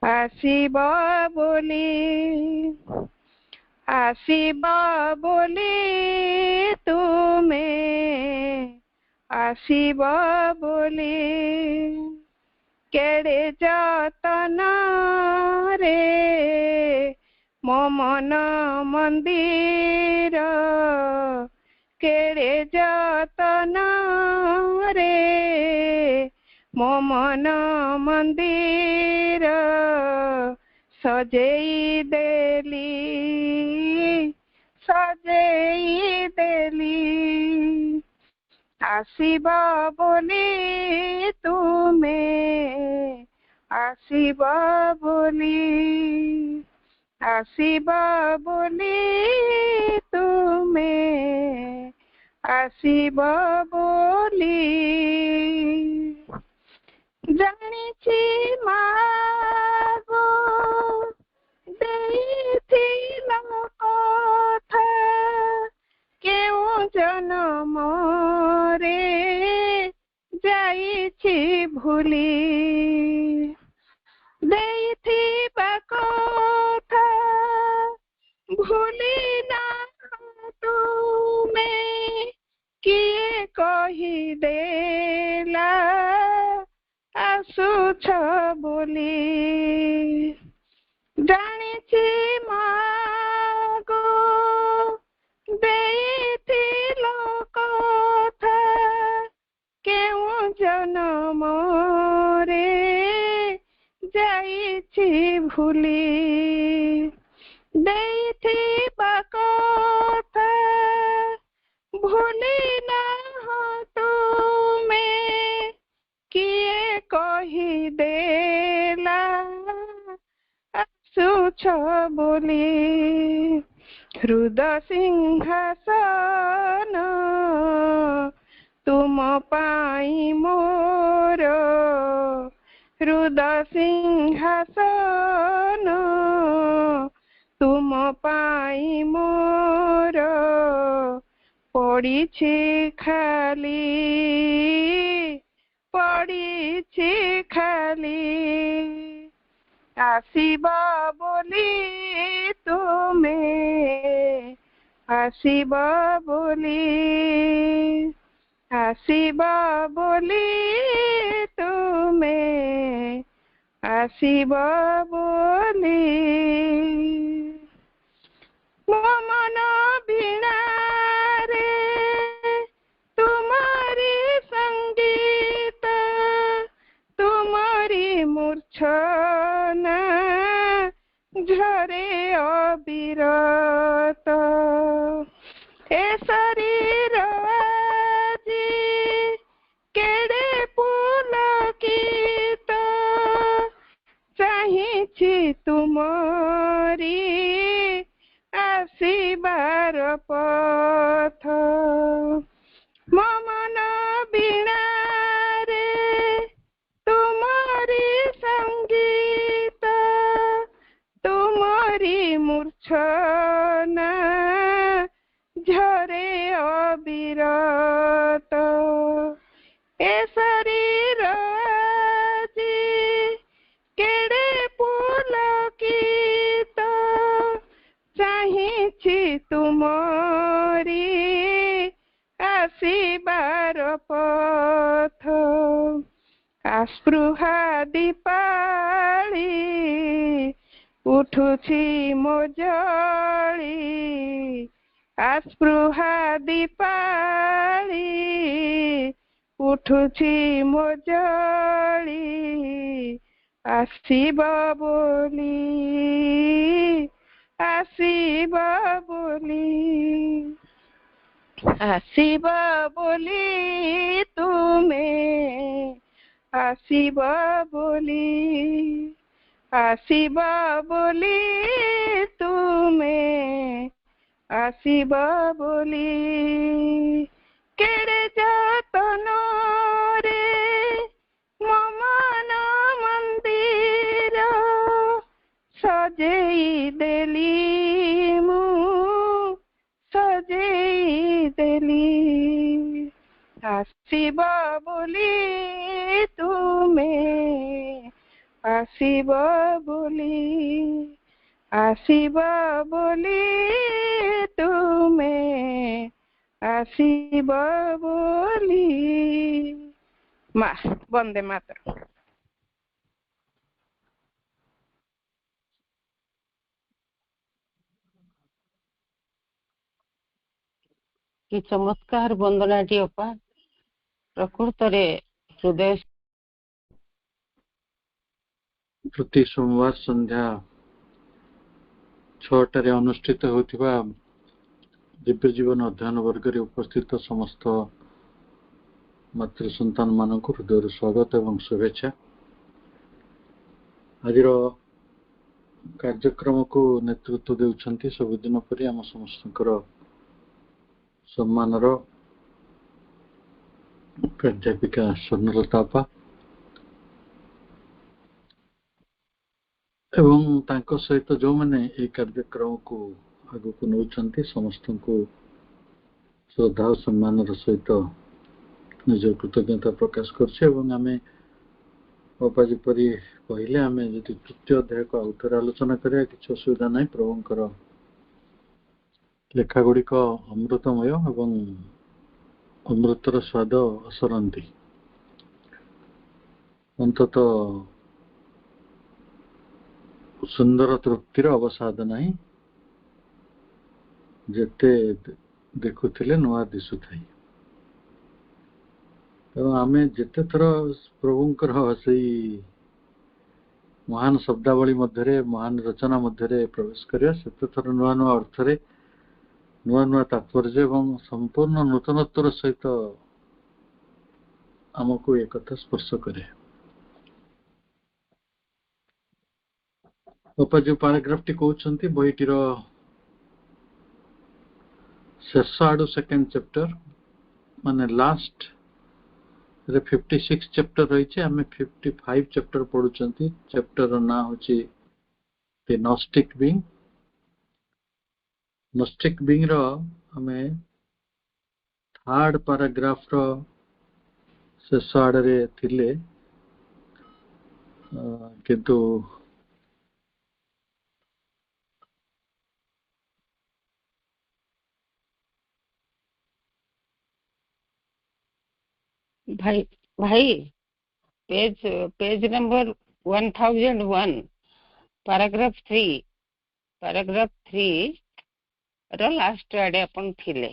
ଆସିବ ବୋଲି ତୁମେ ଆସିବ ବୋଲି କେଡ଼େ ଯତନରେ ମୋ ମନ ମନ୍ଦିର କେଡ଼େ ଯତନରେ ମୋ ମନ ମନ୍ଦିର ସଜେଇ ଦେଲି ଆସିବ ବୋଲି ତୁମେ ଆସିବ ବୋଲି ତୁମେ ଆସିବ ବୋଲି ଜାଣିଛି ମାଗୋ ଦେଇଥିଲ କଥା କେଉଁ ଜନମରେ ଯାଇଛି ଭୁଲି ଦେଇଥିବା କଥା ଭୁଲି ନା ତୁମେ କିଏ କହିଦେଲା ଆସୁଛ ବୋଲି ଜାଣିଛି ମାଗୋ ଦେଇଥିଲ କଥା କେଉଁ ଜନମରେ ଯାଇଛି ଭୁଲି ଦେଇଥିବା କଥା ଭୁଲି ନାହଁ ତୁମେ କିଏ କହିଦେଲା ଆସୁଛ ବୋଲି ହୃଦ ସିଂହାସନ ତୁମ ପାଇଁ ମୋର ହୃଦ ସିଂହାସନ ତୁମ ପାଇଁ ମୋର ପଡ଼ିଛି ଖାଲି ଆସିବ ବୋଲି ତୁମେ ଆସିବ ବୋଲି ତୁମେ ଆସିବ ବୋଲି ମୋ ମନ ବୀଣାରେ ତୁମରି ସଙ୍ଗୀତ ତୁମରି ମୂର୍ଚ୍ଛନା ଝରେ ଅବିରତ ଏ ଶରୀର ଆଜି କେଡ଼େ ପୁଲକିତ ଚାହିଁଛି ତୁମରି ଆସିବାର ପଥ ମୋ ମନ ବୀଣାରେ ତୁମରି ସଙ୍ଗୀତ ତୁମରି ମୂର୍ଚ୍ଛନା ଝରେ ଅବିରତ ଏ ଶରୀର ଆଜି କେଡ଼େ ପୁଲକିତ ଚାହିଁଛି ତୁମରି ଆସିବାର ପଥ ଆସ୍ପୃହା ଦୀପାଳି ଉଠୁଛି ମୋ ଜଳି ଆସ୍ପୃହା ଦୀପାଳି ଉଠୁଛି ମୋ ଜଳି ଆସିବ ବୋଲି ତୁମେ ଆସିବ ବୋଲି ତୁମେ ଆସିବ ବୋଲି କେଡ଼େ ଯତନରେ ମୋ ମନ ମନ୍ଦିର ସଜେଇ ଦେଲି ଆସିବ ବୋଲି ତୁମେ ଆସିବ ବୋଲି ତୁମେ ଆସିବ ବୋଲି। ମା ବନ୍ଦେ ମାତରମ୍। କି ଚମତ୍କାର ବନ୍ଦନାଟି ଅପା। ପ୍ରକୃତରେ ହୃଦୟ ପ୍ରତି ସୋମବାର ସନ୍ଧ୍ୟା 6ଟାରେ ଅନୁଷ୍ଠିତ ହେଉଥିବା ଦିବ୍ୟ ଜୀବନ ଅଧ୍ୟୟନ ବର୍ଗରେ ଉପସ୍ଥିତ ସମସ୍ତ ମାତୃ ସନ୍ତାନ ମାନଙ୍କୁ ହୃଦୟରୁ ସ୍ୱାଗତ ଏବଂ ଶୁଭେଚ୍ଛା। ଆଜିର କାର୍ଯ୍ୟକ୍ରମକୁ ନେତୃତ୍ୱ ଦେଉଛନ୍ତି ସବୁଦିନ ପରି ଆମ ସମସ୍ତଙ୍କର ସମ୍ମାନର ପ୍ରାଧ୍ୟାପିକା ସ୍ୱର୍ଣ୍ଣଲତା ଆପା ଏବଂ ତାଙ୍କ ସହିତ ଯେଉଁମାନେ ଏହି କାର୍ଯ୍ୟକ୍ରମକୁ ଆଗକୁ ନେଉଛନ୍ତି ସମସ୍ତଙ୍କୁ ଶ୍ରଦ୍ଧା ଓ ସମ୍ମାନର ସହିତ ନିଜ କୃତଜ୍ଞତା ପ୍ରକାଶ କରୁଛି। ଏବଂ ଆମେ ଅପା ଯେପରି କହିଲେ ଆମେ ଯଦି ତୃତୀୟ ଅଧ୍ୟାୟକୁ ଆଉ ଥରେ ଆଲୋଚନା କରିବା କିଛି ଅସୁବିଧା ନାହିଁ। ପ୍ରଭୁଙ୍କର ଲେଖା ଗୁଡ଼ିକ ଅମୃତମୟ ଏବଂ ଅମୃତର ସ୍ୱାଦ ଅସରନ୍ତି। ଅନ୍ତତଃ ସୁନ୍ଦର ତୃପ୍ତିର ଅବସାଦ ନାହିଁ, ଯେତେ ଦେଖୁଥିଲେ ନୂଆ ଦିଶୁଥାଏ। ତେଣୁ ଆମେ ଯେତେ ଥର ପ୍ରଭୁଙ୍କର ସେଇ ମହାନ ଶବ୍ଦାବଳୀ ମଧ୍ୟରେ ମହାନ ରଚନା ମଧ୍ୟରେ ପ୍ରବେଶ କରିବା ସେତେ ଥର ନୂଆ ନୂଆ ଅର୍ଥରେ ନୂଆ ନୂଆ ତାତ୍ପର୍ଯ୍ୟ ଏବଂ ସମ୍ପୂର୍ଣ୍ଣ ନୂତନତ୍ୱର ସହିତ ଆମକୁ ଏକଥା ସ୍ପର୍ଶ କରେ। ଅପା ଯେଉଁ ପାରାଗ୍ରାଫଟି କହୁଛନ୍ତି ବହିଟିର ଶେଷ ଆଡୁ ସେକେଣ୍ଡ ଚ୍ୟାପ୍ଟର ମାନେ ଲାଷ୍ଟ ରେ 56 ଚ୍ୟାପ୍ଟର ରହିଛି। ଆମେ 55 ଚ୍ୟାପ୍ଟର ପଢୁଛନ୍ତି। ଚ୍ୟାପ୍ଟରର ନାଁ ହେଉଛି ଦି ନୋଷ୍ଟିକ୍ ବିଙ୍ଗ। ନୋଷ୍ଟିକ୍ ବିଙ୍ଗ ର ଆମେ ଥାର୍ଡ ପାରାଗ୍ରାଫର ଶେଷ ଆଡରେ ଥିଲେ, କିନ୍ତୁ ଭାଇ पेज नंबर 1001 paragraph 3 ର ଲାଷ୍ଟ ଆଡେ ଆପଣ ଥିଲେ।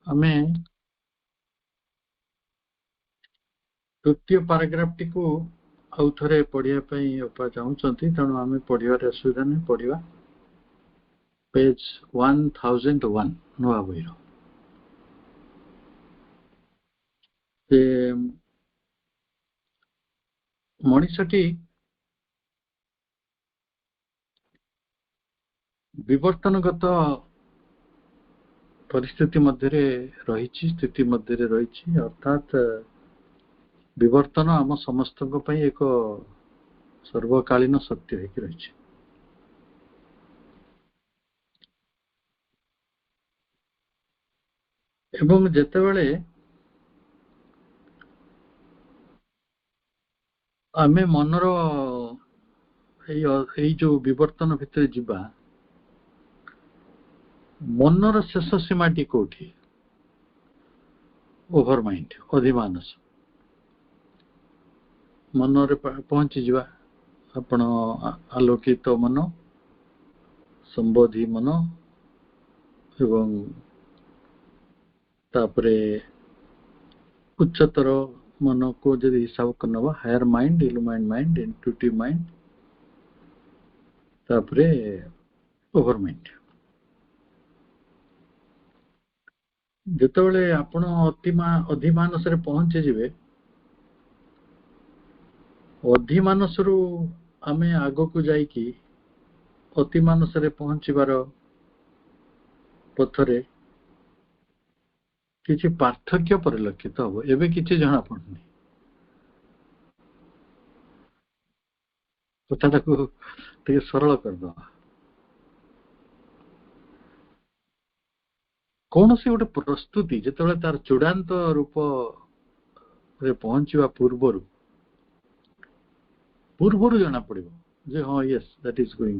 ଆମେ ତୃତୀୟ ପାରାଗ୍ରାଫଟିକୁ ଆଉ ଥରେ ପଢିବା ପାଇଁ ଅପା ଚାହୁଁଛନ୍ତି। ତେଣୁ ଆମେ ପଢିବାରେ ଅସୁବିଧା ନାହିଁ, ପଢିବା। ପେଜ 1001 ନୂଆ ବହିର। ସେ ମଣିଷଟି ବିବର୍ତ୍ତନଗତ ପରିସ୍ଥିତି ମଧ୍ୟରେ ରହିଛି, ସ୍ଥିତି ମଧ୍ୟରେ ରହିଛି। ଅର୍ଥାତ୍ ବିବର୍ତ୍ତନ ଆମ ସମସ୍ତଙ୍କ ପାଇଁ ଏକ ସର୍ବକାଳୀନ ସତ୍ୟ ହେଇକି ରହିଛି। ଏବଂ ଯେତେବେଳେ ଆମେ ମନର ଏଇ ଯୋଉ ବିବର୍ତ୍ତନ ଭିତରେ ଯିବା, ମନର ଶେଷ ସୀମାଟି କୋଉଠି? ଓଭର ମାଇଣ୍ଡ, ଅଧିମାନସ। ମନରେ ପହଞ୍ଚିଯିବା। ଆପଣ ଆଲୋକିତ ମନ, ସମ୍ବୋଧି ମନ ଏବଂ ତାପରେ ଉଚ୍ଚତର ମନକୁ ଯଦି ହିସାବ କରିନେବା, ହାୟର ମାଇଣ୍ଡ, ଇଲୁମାଇଣ୍ଡ ମାଇଣ୍ଡ, ଇନଟ୍ୟୁଟିଭ ମାଇଣ୍ଡ, ତାପରେ ଓଭର ମାଇଣ୍ଡ। ଯେତେବେଳେ ଆପଣ ଅଧିମାନସରେ ପହଞ୍ଚିଯିବେ, ଅଧିମାନସରୁ ଆମେ ଆଗକୁ ଯାଇକି ଅତିମାନସରେ ପହଞ୍ଚିବାର ପଥରେ କିଛି ପାର୍ଥକ୍ୟ ପରିଲକ୍ଷିତ ହବ। ଏବେ କିଛି ଜଣା ପଡୁନି। କଥାଟାକୁ ଟିକେ ସରଳ କରିଦବା। କୌଣସି ଗୋଟେ ପ୍ରସ୍ତୁତି ଯେତେବେଳେ ତାର ଚୂଡାନ୍ତ ରୂପରେ ପହଞ୍ଚିବା ପୂର୍ବରୁ ଜଣା ପଡିବ ଯେ ହଁ Yes that is going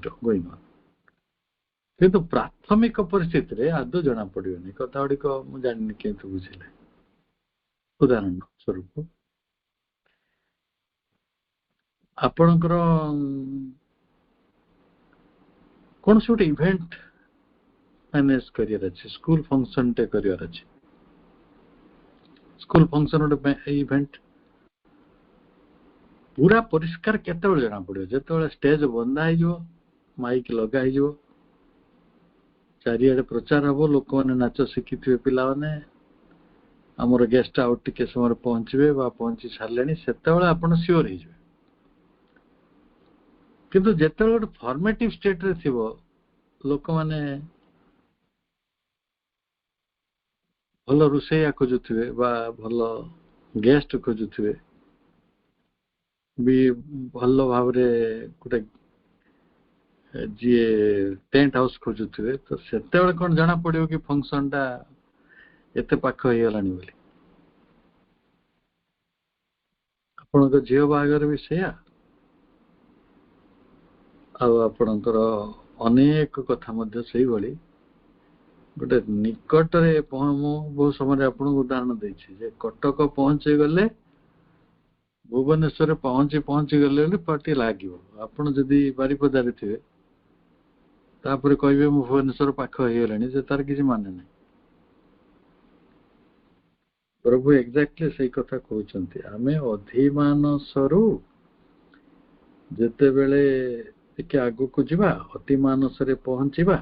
on. କିନ୍ତୁ ପ୍ରାଥମିକ ପରିସ୍ଥିତିରେ ଆଦୌ ଜଣା ପଡିବନି। କଥା ଗୁଡିକ ମୁଁ ଜାଣିନି କେମିତି ବୁଝିଲେ। ଉଦାହରଣ ସ୍ୱରୂପ ଆପଣଙ୍କର କୌଣସି ଗୋଟେ ଇଭେଣ୍ଟ ମ୍ୟାନେଜ କରିବାର ଅଛି, ସ୍କୁଲ ଫଙ୍କସନ ଟେ କରିବାର ଅଛି। ସ୍କୁଲ ଫଙ୍କସନ ଗୋଟେ ଇଭେଣ୍ଟ ପୁରା ପରିଷ୍କାର କେତେବେଳେ ଜଣା ପଡିବ? ଯେତେବେଳେ ଷ୍ଟେଜ ବନ୍ଧା ହେଇଯିବ, ମାଇକ ଲଗା ହେଇଯିବ, ଚାରିଆଡେ ପ୍ରଚାର ହବ, ଲୋକମାନେ ନାଚ ଶିଖିଥିବେ, ପିଲାମାନେ ଆମର ଗେଷ୍ଟ ଆଉ ଟିକେ ସମୟରେ ପହଞ୍ଚିବେ ବା ପହଞ୍ଚି ସାରିଲେଣି, ସେତେବେଳେ ଆପଣ ସିଓର ହେଇଯିବେ। କିନ୍ତୁ ଯେତେବେଳେ ଗୋଟେ ଫର୍ମେଟିଭ ଷ୍ଟେଟରେ ଥିବ, ଲୋକମାନେ ଭଲ ରୋଷେଇଆ ଖୋଜୁଥିବେ ବା ଭଲ ଗେଷ୍ଟ ଖୋଜୁଥିବେ, ବି ଭଲ ଭାବରେ ଗୋଟେ ଯିଏ ଟେଣ୍ଟ ହାଉସ ଖୋଜୁଥିବେ, ତ ସେତେବେଳେ କଣ ଜଣା ପଡିବ କି ଫଙ୍କସନ ଟା ଏତେ ପାଖ ହେଇଗଲାଣି ବୋଲି? ଆପଣଙ୍କ ଝିଅ ବାହାଘର ବି ସେଇଆ, ଆଉ ଆପଣଙ୍କର ଅନେକ କଥା ମଧ୍ୟ ସେଇଭଳି। ଗୋଟେ ନିକଟରେ ମୁଁ ବହୁତ ସମୟରେ ଆପଣଙ୍କୁ ଉଦାହରଣ ଦେଇଛି ଯେ କଟକ ପହଞ୍ଚି ଗଲେ, ଭୁବନେଶ୍ୱରରେ ପହଞ୍ଚି ଗଲେ ବୋଲି ପାର୍ଟି ଲାଗିବ। ଆପଣ ଯଦି ବାରିପଦାରେ ଥିବେ, ତାପରେ କହିବେ ମୁଁ ଭୁବନେଶ୍ୱର ପାଖ ହେଇଗଲାଣି, ଯେ ତାର କିଛି ମାନେ ନାହିଁ। ପ୍ରଭୁ ଏକ୍ଜାକ୍ଟଲି ସେଇ କଥା କହୁଛନ୍ତି। ଆମେ ଅଧିମାନସରୁ ଯେତେବେଳେ ଟିକେ ଆଗକୁ ଯିବା, ଅତିମାନସରେ ପହଞ୍ଚିବା,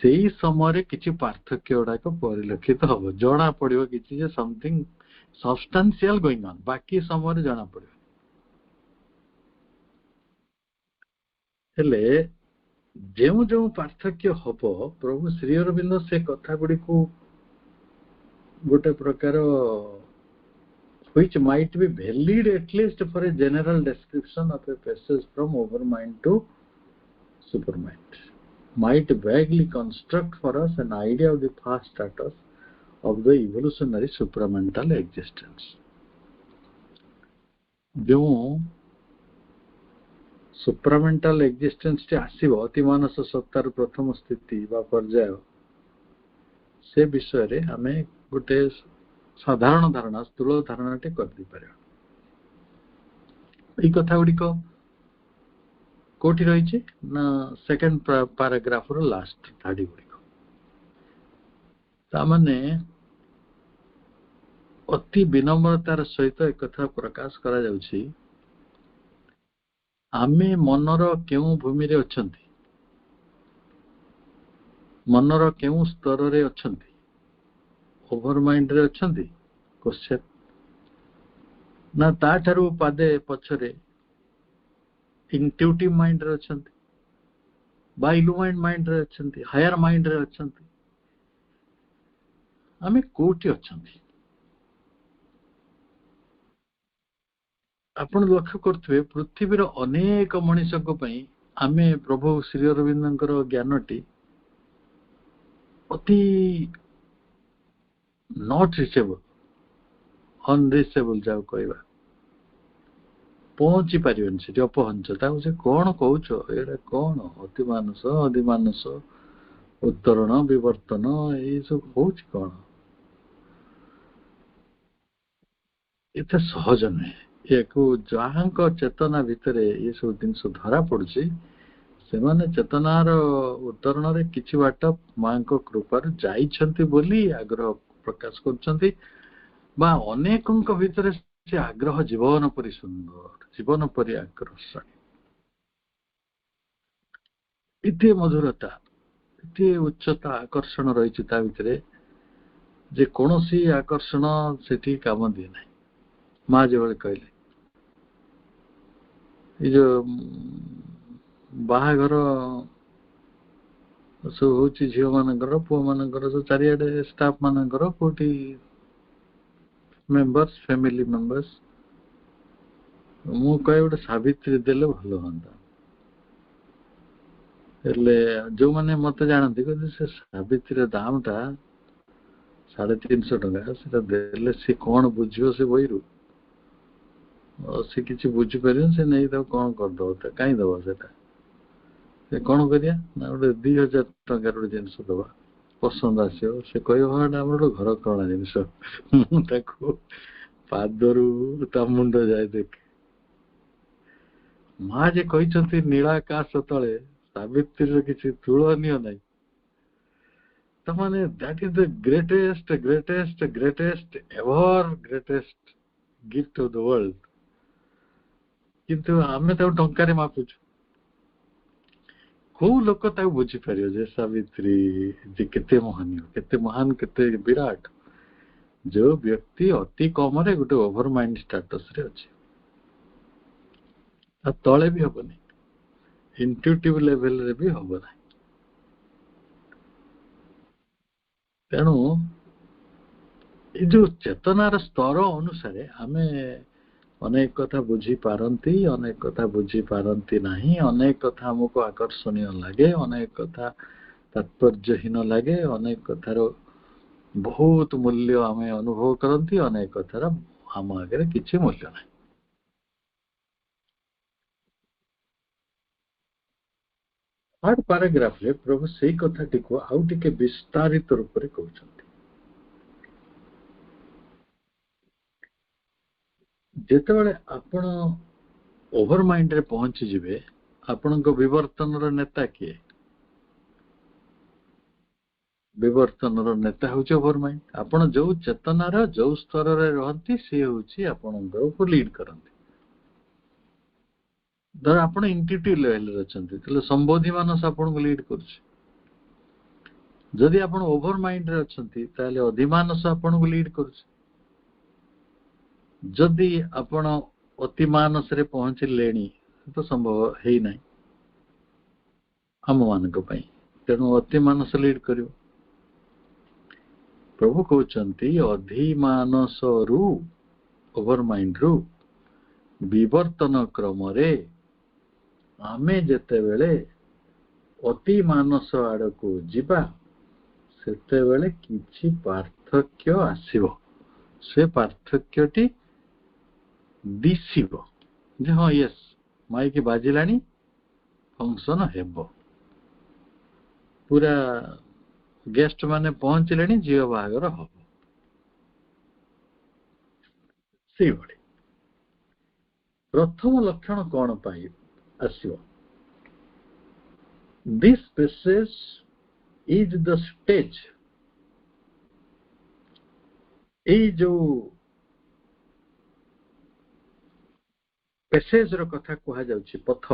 ସେଇ ସମୟରେ କିଛି ପାର୍ଥକ୍ୟ ଗୁଡାକ ପରିଲକ୍ଷିତ ହବ। ଜଣା ପଡିବ କିଛି ଯେ ସମଥିଙ୍ଗ ସବଷ୍ଟାନ୍ସିଆଲ ଗୋଇଂ ଅନ୍। ବାକି ସମୟରେ ଜଣା ପଡିବ। ହେଲେ ଯେଉଁ ଯେଉଁ ପାର୍ଥକ୍ୟ ହବ, ପ୍ରଭୁ ଶ୍ରୀ ଅରବିନ୍ଦ ସେ କଥା ଗୁଡିକୁ ଗୋଟେ ପ୍ରକାର which might be valid at least for a general description of a passage from overmind to supermind, might vaguely construct for us an idea of the first status of the evolutionary supramental existence. ଯେଉଁ ସୁପ୍ରାମେଣ୍ଟାଲ existence ଟି ଆସିବ, ଅତିମାନସ ସତ୍ତାର ପ୍ରଥମ ସ୍ଥିତି ବା ପର୍ଯ୍ୟାୟ, ସେ ବିଷୟରେ ଆମେ ଗୋଟେ ସାଧାରଣ ଧାରଣା, ସ୍ଥୂଳ ଧାରଣାଟେ କରିଦେଇପାରିବା। ଏଇ କଥା ଗୁଡିକ କୋଉଠି ରହିଛି ନା ସେକେଣ୍ଡ ପାରାଗ୍ରାଫର ଲାଷ୍ଟ ଧାଡି ଗୁଡିକ। ତାମାନେ ଅତି ବିନମ୍ରତାର ସହିତ ଏକଥା ପ୍ରକାଶ କରାଯାଉଛି, ଆମେ ମନର କେଉଁ ଭୂମିରେ ଅଛନ୍ତି, ମନର କେଉଁ ସ୍ତରରେ ଅଛନ୍ତି? ଓଭର ମାଇଣ୍ଡରେ ଅଛନ୍ତି କ୍ୱେଶ୍ଚନ, ନା ତାଠାରୁ ପାଦେ ପଛରେ ଇନଟ୍ୟୁଟିଭ ମାଇଣ୍ଡରେ ଅଛନ୍ତି, ବା ଇଲୁମାଇଣ୍ଡ ମାଇଣ୍ଡରେ ଅଛନ୍ତି, ହାୟର ମାଇଣ୍ଡରେ ଅଛନ୍ତି? ଆମେ କୋଉଠି ଅଛନ୍ତି? ଆପଣ ଲକ୍ଷ୍ୟ କରୁଥିବେ ପୃଥିବୀର ଅନେକ ମଣିଷଙ୍କ ପାଇଁ ଆମେ ପ୍ରଭୁ ଶ୍ରୀ ଅରବିନ୍ଦଙ୍କର ଜ୍ଞାନଟି ଅତି ନଟ୍ ରିଚେବଲ, ଅନରିଚେବଲ ଯାଉ କହିବା, ପହଞ୍ଚି ପାରିବେନି ସେଠି, ଅପହଞ୍ଚ। ତାକୁ ସେ କଣ କହୁଛ, ଏଇଟା କଣ ଅତିମାନସ, ଅଧିମାନସ, ଉତ୍ତରଣ, ବିବର୍ତ୍ତନ, ଏଇ ସବୁ ହଉଛି କଣ? ଏତେ ସହଜ ନୁହେଁ। ୟାକୁ ଯାହାଙ୍କ ଚେତନା ଭିତରେ ଏସବୁ ଜିନିଷ ଧରା ପଡୁଛି, ସେମାନେ ଚେତନାର ଉତ୍ତରଣରେ କିଛି ବାଟ ମାଙ୍କ କୃପାରୁ ଯାଇଛନ୍ତି ବୋଲି ଆଗ୍ରହ ପ୍ରକାଶ କରୁଛନ୍ତି, ବା ଅନେକଙ୍କ ଭିତରେ ସେ ଆଗ୍ରହ ଜୀବନ ପରି ସୁନ୍ଦର, ଜୀବନ ପରି ଆକର୍ଷଣୀୟ, ଏତେ ମଧୁରତା, ଏତେ ଉଚ୍ଚତା, ଆକର୍ଷଣ ରହିଛି ତା ଭିତରେ ଯେ କୌଣସି ଆକର୍ଷଣ ସେଠି କାମ ଦିଏ ନାହିଁ। ମା ଯେଭଳି କହିଲେ, ଏଇ ଯୋଉ ବାହାଘର ସବୁ ହଉଛି ଝିଅ ମାନଙ୍କର ପୁଅ ମାନଙ୍କର ସବୁ ଚାରିଆଡେ ଷ୍ଟାଫ ମାନଙ୍କର କୋଉଠି ମେମ୍ବର୍ସ ଫ୍ୟାମିଲି ମେମ୍ବର୍ସ। ମୁଁ କହେ ଗୋଟେ ସାବିତ୍ରୀ ଦେଲେ ଭଲ ହୁଅନ୍ତା। ହେଲେ ଯୋଉମାନେ ମତେ ଜାଣନ୍ତି କହିଲେ ସେ ସାବିତ୍ରୀର ଦାମ ଟା 350 ଟଙ୍କା, ସେଟା ଦେଲେ ସେ କଣ ବୁଝିବ ସେ ବହିରୁ, ସେ କିଛି ବୁଝିପାରିବନି, ସେ ନେଇ ତାକୁ କଣ କରିଦବ, କାହିଁ ଦବ ସେଟା। ସେ କଣ କରିବା ନା ଗୋଟେ 2000 ଟଙ୍କାର ଗୋଟେ ଜିନିଷ ଦବା, ପସନ୍ଦ ଆସିବ, ସେ କହିବ ହଁ ଏଟା ଆମର ଗୋଟେ ଘର କରଣା ଜିନିଷ। ମୁଁ ତାକୁ ପାଦରୁ ତା ମୁଣ୍ଡ ଯାଏ ଦେଖେ। ମା ଯେ କହିଛନ୍ତି ନୀଳାକାଶ ତଳେ ସାବିତ୍ରୀର କିଛି ତୁଳନୀୟ ନାହିଁ। ତାମାନେ that is the greatest ever greatest gift of the world। କିନ୍ତୁ ଆମେ ତାକୁ ଟଙ୍କାରେ ମାପୁଛୁ। କୋଉ ଲୋକ ତାକୁ ବୁଝିପାରିବ ଯେ ସାବିତ୍ରୀ ଯେ କେତେ ମହନୀୟ, କେତେ ମହାନ, କେତେ ବିରାଟ। ଯୋଉ ବ୍ୟକ୍ତି ଅତି କମରେ ଗୋଟେ ଓଭର ମାଇଣ୍ଡ ଷ୍ଟାଟସ ରେ ଅଛି, ତା ତଳେ ବି ହବନି, ଇନଟ୍ୟୁଟିଭ ଲେଭେଲରେ ବି ହବ ନାହିଁ। ତେଣୁ ଏ ଯୋଉ ଚେତନାର ସ୍ତର ଅନୁସାରେ ଆମେ ଅନେକ କଥା ବୁଝିପାରନ୍ତି, ଅନେକ କଥା ବୁଝିପାରନ୍ତି ନାହିଁ, ଅନେକ କଥା ଆମକୁ ଆକର୍ଷଣୀୟ ଲାଗେ, ଅନେକ କଥା ତାତ୍ପର୍ଯ୍ୟହୀନ ଲାଗେ, ଅନେକ କଥାର ବହୁତ ମୂଲ୍ୟ ଆମେ ଅନୁଭବ କରନ୍ତି, ଅନେକ କଥାର ଆମ ଆଗରେ କିଛି ମୂଲ୍ୟ ନାହିଁ। ଥାର୍ଡ ପାରାଗ୍ରାଫରେ ପ୍ରଭୁ ସେଇ କଥାଟିକୁ ଆଉ ଟିକେ ବିସ୍ତାରିତ ରୂପରେ କହୁଛନ୍ତି। ଯେତେବେଳେ ଆପଣ ଓଭର ମାଇଣ୍ଡରେ ପହଞ୍ଚିଯିବେ, ଆପଣଙ୍କ ବିବର୍ତ୍ତନର ନେତା କିଏ? ବିବର୍ତ୍ତନର ନେତା ହଉଛି ଓଭର ମାଇଣ୍ଡ। ଆପଣ ଯୋଉ ଚେତନାର ଯୋଉ ସ୍ତରରେ ରହନ୍ତି ସିଏ ହଉଛି ଆପଣଙ୍କୁ ଲିଡ କରନ୍ତି। ଧର ଆପଣ ଇନଟ୍ୟୁଟିଭ ଲେଭେଲରେ ଅଛନ୍ତି, ତାହେଲେ ସମ୍ବୋଧି ମାନସ ଆପଣଙ୍କୁ ଲିଡ କରୁଛି। ଯଦି ଆପଣ ଓଭର ମାଇଣ୍ଡରେ ଅଛନ୍ତି ତାହେଲେ ଅଧିମାନସ ଆପଣଙ୍କୁ ଲିଡ କରୁଛି। ଯଦି ଆପଣ ଅତିମାନସରେ ପହଞ୍ଚିଲେଣି, ତ ସମ୍ଭବ ହେଇନାହିଁ ଆମ ମାନଙ୍କ ପାଇଁ, ତେଣୁ ଅତିମାନସ ଲିଡ କରିବ। ପ୍ରଭୁ କହୁଛନ୍ତି ଅଧିମାନସରୁ, ଓଭର ମାଇଣ୍ଡରୁ ବିବର୍ତ୍ତନ କ୍ରମରେ ଆମେ ଯେତେବେଳେ ଅତିମାନସ ଆଡକୁ ଯିବା, ସେତେବେଳେ କିଛି ପାର୍ଥକ୍ୟ ଆସିବ। ସେ ପାର୍ଥକ୍ୟଟି ଦିଶିବ ଯେ ହଁ ୟେସ୍ ମାଇକି ବାଜିଲାଣି, ଫଙ୍କସନ ହେବ, ପୁରା ଗେଷ୍ଟ ମାନେ ପହଞ୍ଚିଲେଣି, ଝିଅ ବାହାଘର ହବ। ସେଇଭଳି ପ୍ରଥମ ଲକ୍ଷଣ କଣ ପାଇଁ ଆସିବ? This passage is the stage। ଏଇ ଯୋଉ ପ୍ୟାସେଜ ର କଥା କୁହାଯାଉଛି, ପଥ,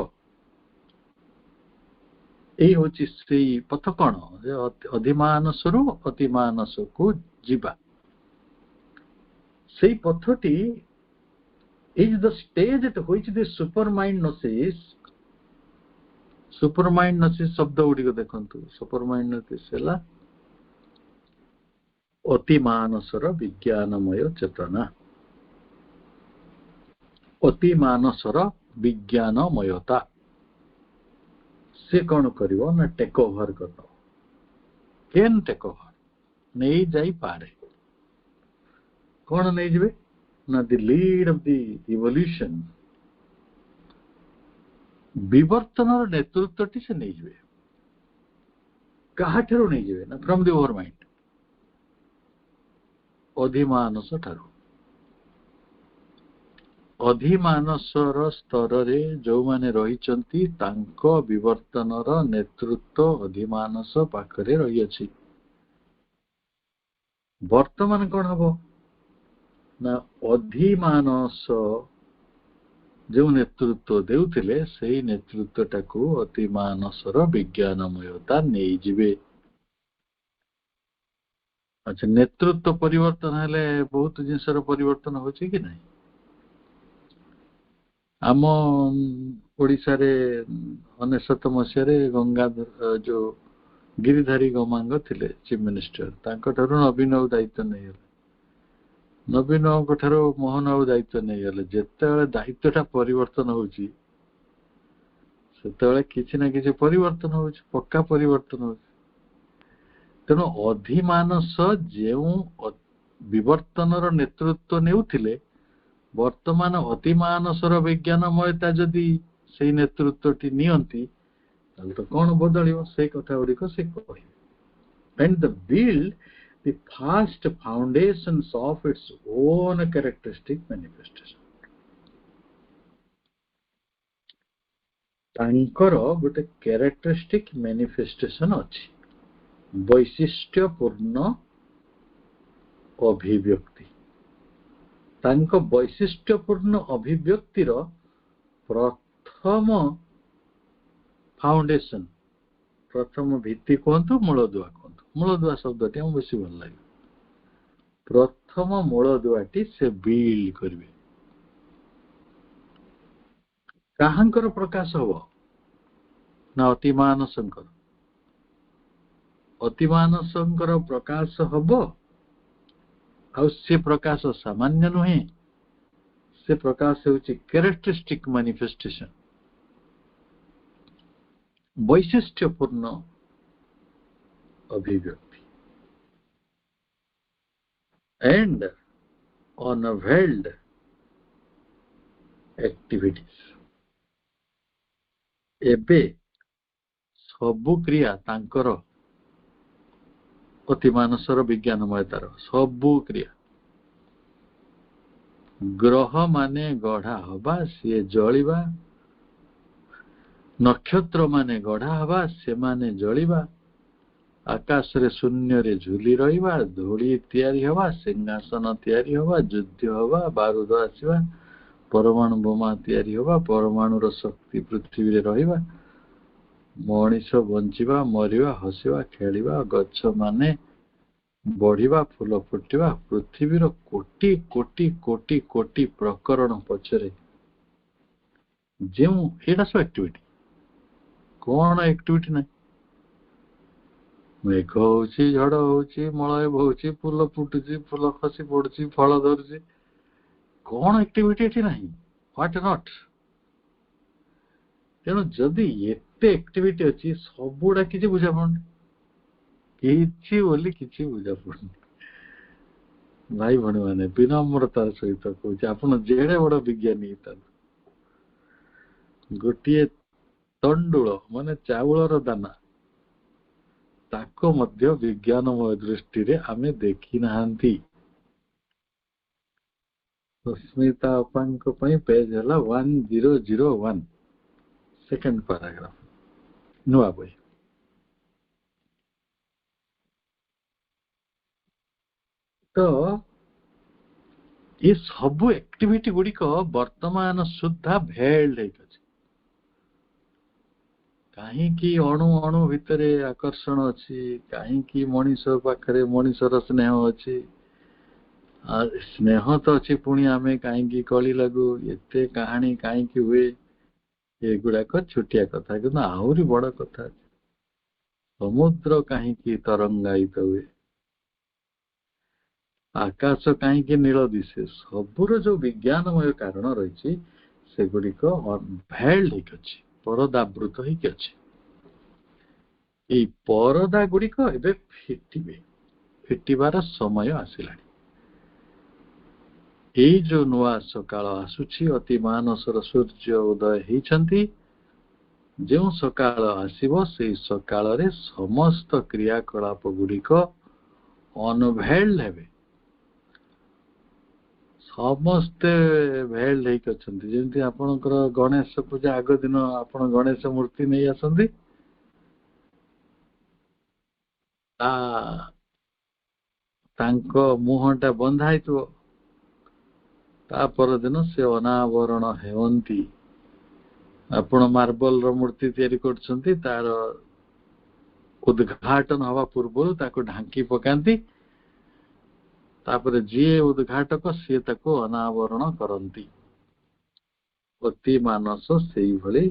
ଏଇ ହଉଛି ସେଇ ପଥ। କଣ? ଯେ ଅଧିମାନସରୁ ଅତିମାନସକୁ ଯିବା, ସେଇ ପଥଟି is the stage at which the supermind gnosis, ସୁପରମାଇଣ୍ଡ ଗନୋସିସ୍ ଶବ୍ଦ ଗୁଡିକ ଦେଖନ୍ତୁ। ସୁପରମାଇଣ୍ଡ ଗନୋସିସ୍ ହେଲା ଅତିମାନସର ବିଜ୍ଞାନମୟ ଚେତନା, ଅତିମାନସର ବିଜ୍ଞାନମୟତା। ସେ କଣ କରିବ ନା ଟେକ୍ ଓଭର କରିବ। କେନ୍ ଟେକ୍ ଓଭର? ନେଇଯାଇପାରେ। କଣ ନେଇଯିବେ ନା ଦି ଲିଡ୍ ଅଫ ଦି ଇଭଲ୍ୟୁସନ, ବିବର୍ତ୍ତନର ନେତୃତ୍ୱଟି ସେ ନେଇଯିବେ। କାହାଠାରୁ ନେଇଯିବେ ନା ଫ୍ରମ ଦି ଓଭର ମାଇଣ୍ଡ, ଅଧିମାନସ ଠାରୁ। ଅଧିମାନସର ସ୍ତରରେ ଯୋଉମାନେ ରହିଛନ୍ତି, ତାଙ୍କ ବିବର୍ତ୍ତନର ନେତୃତ୍ୱ ଅଧିମାନସ ପାଖରେ ରହିଅଛି। ବର୍ତ୍ତମାନ କଣ ହବ ନା ଅଧିମାନସ ଯୋଉ ନେତୃତ୍ୱ ଦେଉଥିଲେ, ସେଇ ନେତୃତ୍ୱଟାକୁ ଅତିମାନସର ବିଜ୍ଞାନମୟତା ନେଇଯିବେ। ଆଚ୍ଛା, ନେତୃତ୍ୱ ପରିବର୍ତ୍ତନ ହେଲେ ବହୁତ ଜିନିଷର ପରିବର୍ତ୍ତନ ହଉଛି କି ନାହିଁ? ଆମ ଓଡିଶାରେ 1999 ମସିହାରେ ଗଙ୍ଗାଧର ଯୋଉ गिरिधारी गमांग थिले चीफ मिनिस्टर तांको ठारू नवीन बाबू दायित्व नहीं नवीन बाबू ठारू मोहन बाबू दायित्व नहीं गले जेतेबेले दायित्वटा परिवर्तन होउची सेतेबेले किछि ना किछि परिवर्तन होउची पक्का परिवर्तन होउची तेणु अधिमानस जेउ विवर्तनर नेतृत्व नेउथिले वर्तमान अतिमानसर विज्ञानमयता जदि से नेतृत्वटी नियंती ताले तो कौन बदलियो से कथा गुड़िक से कहिबे and the build the fast foundations of its own characteristic manifestation तांकर गोटे कैरेक्टरिस्टिक मैनिफेस्टेशन अछि वैशिष्ट्यपूर्ण अभिव्यक्ति तांको वैशिष्ट्यपूर्ण अभिव्यक्तिर प्रथम फाउंडेशन प्रथम भित्ति कहतु मूलदुआ कहतु मूलदुआ शब्दटी हम बेसी भल लगे प्रथम मूलदुआटी से बिल्ड करिवे काहांकर प्रकाश हबो ना अतिमानसंकर अतिमानसंकर प्रकाश हबो आ से प्रकाश सामान्य नुहे से प्रकाश होची कैरेक्टरिस्टिक मैनिफेस्टेशन वैशिष्ट्यपूर्ण अभिव्यक्ति एंड अनवेल्ड एक्टिविटीज एबे सबु क्रिया तांकर अतिमानसर विज्ञानमयतार सबु क्रिया ग्रह माने गढ़ा हवा सी जलिबा नक्षत्र माने गढ़ा हवा से माने जलिबा आकाश रे शून्य रे झुली रहिबा धूली तैयारी हवा सिंहासन तैयारी हवा युद्ध हवा बारूद आसीबा परमाणु बोमा तैयारी हवा परमाणु रो शक्ति पृथ्वी रे रहिबा मनीष बंचिबा मरिबा हसिबा खेलिबा गच्छ माने बढ़िबा फूल फुटिबा पृथ्वी रो कोटि कोटि कोटि कोटि प्रकरण पछरे जेउ एटा सब एक्टिविटी कौन एक्टिविटी ना मेघ होची झड़ होची मलय बहुची फूल फुटुची फूल खसी पड़ुची फल धरुची कौन एक्टिविटी एठी नहीं व्हाट नॉट तेणु जदि एते एक्टिविटी अच्छी सबुड़ा किसी बुझा पड़ुनी किछि बोली किछि बुझा पड़ुनी भाई भणी माने विनम्रतार सहित कहूँ आपण जेड़े बड़ विज्ञानी गोटे तंडुल माने चाउलर दाना ताको मध्य विज्ञानमय दृष्टि रे आमे देखी नाहंती सुस्मिता अपांक पई पेज हला 1001 सेकंड पैराग्राफ नुआ बई तो ये सब एक्टिविटी गुड़िक वर्तमान सुधा भेल्ड कहीं अणु अणु भितर आकर्षण अच्छी कहीं मनीष पाखरे मनीषर स्नेह अच्छी स्नेह तो अच्छी पुणी आमे कहीं कली लगू एते कहानी कहीं हुए ये गुड़ाक छोटिया कथा कि आहरी बड़ कथा समुद्र कहीं तरंगायित हुए आकाश कहीं नील दिशे सबुर जो विज्ञानमय कारण रही से गुड़िक भेल्ड अच्छी परदावृत होइक अछि ए परदा गुड़िक एबे फिटिबार समय आसिलानी एई जो नुआ सकाळ आसुछि अति मानसर सूर्य उदय हेइछन्ति जो सकाळ आसीबो सेई सकाळ रे समस्त क्रियाकलाप गुड़िक अनभेल्ड हेबे समस्ते भेल्ड हेइक अछन्ति जेमति आपनकर गणेश पूजा आग दिन आपण गणेश मूर्ति नै आसन्ति तांको मुहटा बंधा हेतु ता पर दिन से अनावरण हेवंती आपण मार्बल रो मूर्ति तयारी करछन्ति तार उद्घाटन हवा पूर्व ताको ढांकी पकांती तापर जी उद्घाटक सी ताको अनावरण करती अति मानस से भली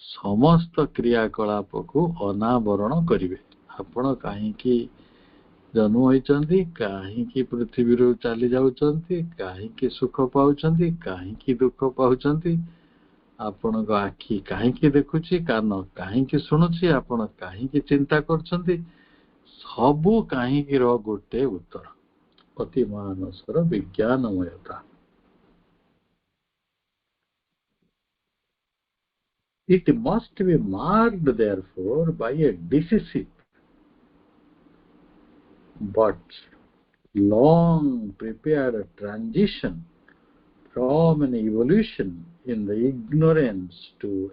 समस्त क्रियाकलाप को अनावरण करिवे ଆପଣ କାହିଁକି ଜନ୍ମ ହୋଇଛନ୍ତି, କାହିଁକି ପୃଥିବୀରୁ ଚାଲି ଯାଉଛନ୍ତି, କାହିଁକି ସୁଖ ପାଉଛନ୍ତି, କାହିଁକି ଦୁଃଖ ପାଉଛନ୍ତି, ଆପଣଙ୍କ ଆଖି କାହିଁକି ଦେଖୁଛି, କାନ କାହିଁକି ଶୁଣୁଛି, ଆପଣ କାହିଁକି ଚିନ୍ତା କରୁଛନ୍ତି, ସବୁ କାହିଁକିର ଗୋଟେ ଉତ୍ତର ଅତି ମାନସର ବିଜ୍ଞାନମୟତା। It must be marked therefore by a decisive but long prepared transition from an evolution in the ignorance to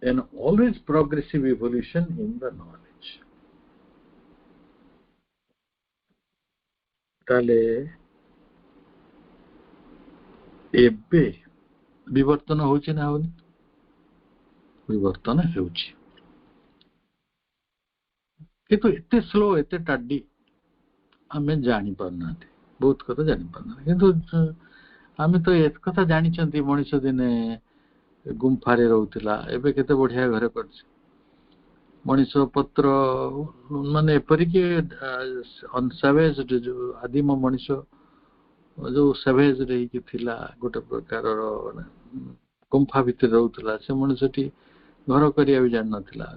an always progressive evolution in the knowledge. ତାହେଲେ ଏବେ ବିବର୍ତ୍ତନ ହଉଛି ନା ହଉନି? ବିବର୍ତ୍ତନ ହେଉଛି, କିନ୍ତୁ ଏତେ ସ୍ଲୋ, ଏତେ ଟାଡି ଆମେ ଜାଣିପାରୁନାହାନ୍ତି, ବହୁତ କଥା ଜାଣିପାରୁନାହାନ୍ତି। କିନ୍ତୁ ଆମେ ତ ଏ କଥା ଜାଣିଛନ୍ତି, ମଣିଷ ଦିନେ ଗୁମ୍ଫାରେ ରହୁଥିଲା, ଏବେ କେତେ ବଢିଆ ଘରେ କରିଛି। ମଣିଷ ପତ୍ର ମାନେ ଏପରିକି ଅନସାଭେଜ, ଯୋଉ ଆଦିମ ମଣିଷ ଯୋଉ ସାଭେଜ ହେଇକି ଥିଲା, ଗୋଟେ ପ୍ରକାରର ଗୁମ୍ଫା ଭିତରେ ରହୁଥିଲା, ସେ ମଣିଷଟି ଘର କରିବା ବି ଜାଣିନଥିଲା।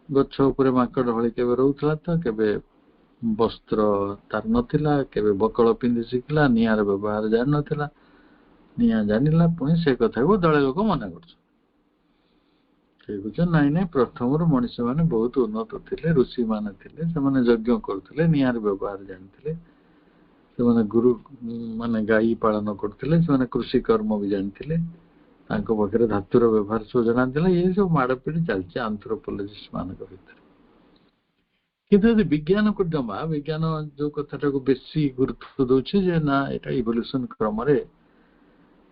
ଗଛ ଉପରେ ମାଙ୍କଡ ଭଳି କେବେ ରହୁଥିଲା, ତ କେବେ ବସ୍ତ୍ର ତାର ନଥିଲା, କେବେ ବକଳ ପିନ୍ଧି ଶିଖିଲା, ନିଆଁର ବ୍ୟବହାର ଜାଣିନଥିଲା। ନିଆଁ ଜାଣିଲା, ପୁଣି ସେ କଥାକୁ ଦଳେ ଲୋକ ମନା କରୁଛନ୍ତି। ସେ କହୁଛନ୍ତି ନାଇଁ ନାଇଁ, ପ୍ରଥମରୁ ମଣିଷ ମାନେ ବହୁତ ଉନ୍ନତ ଥିଲେ, ଋଷି ମାନେ ଥିଲେ, ସେମାନେ ଯଜ୍ଞ କରୁଥିଲେ, ନିଆଁର ବ୍ୟବହାର ଜାଣିଥିଲେ, ସେମାନେ ଗୁରୁ ମାନେ ଗାଈ ପାଳନ କରୁଥିଲେ, ସେମାନେ କୃଷି କର୍ମ ବି ଜାଣିଥିଲେ, ତାଙ୍କ ପାଖରେ ଧାତୁର ବ୍ୟବହାର ସବୁ ଜଣାଥିଲା। ଏ ସବୁ ମାଡ଼ପିଡ଼ି ଚାଲିଛି ଆନ୍ଥ୍ରୋପୋଲୋଜିଷ୍ଟ ମାନଙ୍କ ଭିତରେ। କିନ୍ତୁ ଯଦି ବିଜ୍ଞାନକୁ ଜମା, ବିଜ୍ଞାନ ଯୋଉ କଥାଟାକୁ ବେଶୀ ଗୁରୁତ୍ୱ ଦଉଛି ଯେ ନା ଏଟା ଇଭଲ୍ୟୁସନ କ୍ରମରେ